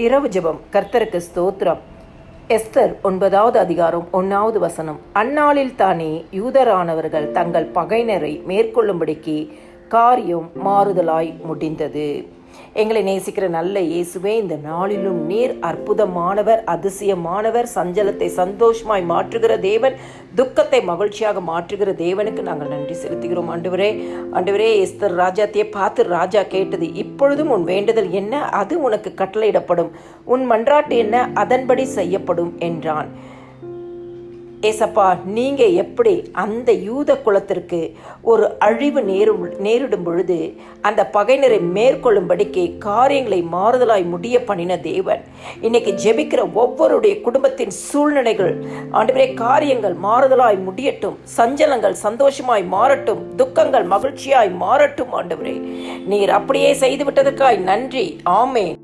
இரவு ஜெபம். கர்த்தருக்கு ஸ்தோத்திரம். எஸ்தர் 9வது அதிகாரம் 1வது வசனம். அந்நாளில் தானே யூதரானவர்கள் தங்கள் பகையினரை மேற்கொள்ளும்படிக்கு காரியம் மாறுதலாய் முடிந்தது. எங்களை நேசிக்கிற நல்ல இயேசுவே, இந்த நாளிலும் நீர் அற்புதமானவர், அதிசயமானவர். சஞ்சலத்தை சந்தோஷமாய் மாற்றுகிற தேவன், துக்கத்தை மகிழ்ச்சியாக மாற்றுகிற தேவனுக்கு நாங்கள் நன்றி செலுத்துகிறோம். ஆண்டவரே, எஸ்தர் ராஜாத்தையே பார்த்து ராஜா கேட்டது, இப்பொழுதும் உன் வேண்டுதல் என்ன, அது உனக்கு கட்டளையிடப்படும், உன் மன்றாட்டு என்ன, அதன்படி செய்யப்படும் என்றான். ஏசப்பா, நீங்க எப்படி அந்த யூத குலத்திற்கு ஒரு அழிவு நேரிடும் பொழுது அந்த பகையினரை மேற்கொள்ளும்படிக்கு காரியங்களை மாறுதலாய் முடிய பண்ணின தேவன், இன்னைக்கு ஜெபிக்கிற ஒவ்வொருடைய குடும்பத்தின் சூழ்நிலைகள் ஆண்டவரே, காரியங்கள் மாறுதலாய் முடியட்டும், சஞ்சலங்கள் சந்தோஷமாய் மாறட்டும், துக்கங்கள் மகிழ்ச்சியாய் மாறட்டும். ஆண்டவரே, நீர் அப்படியே செய்து விட்டதற்காய் நன்றி. ஆமென்.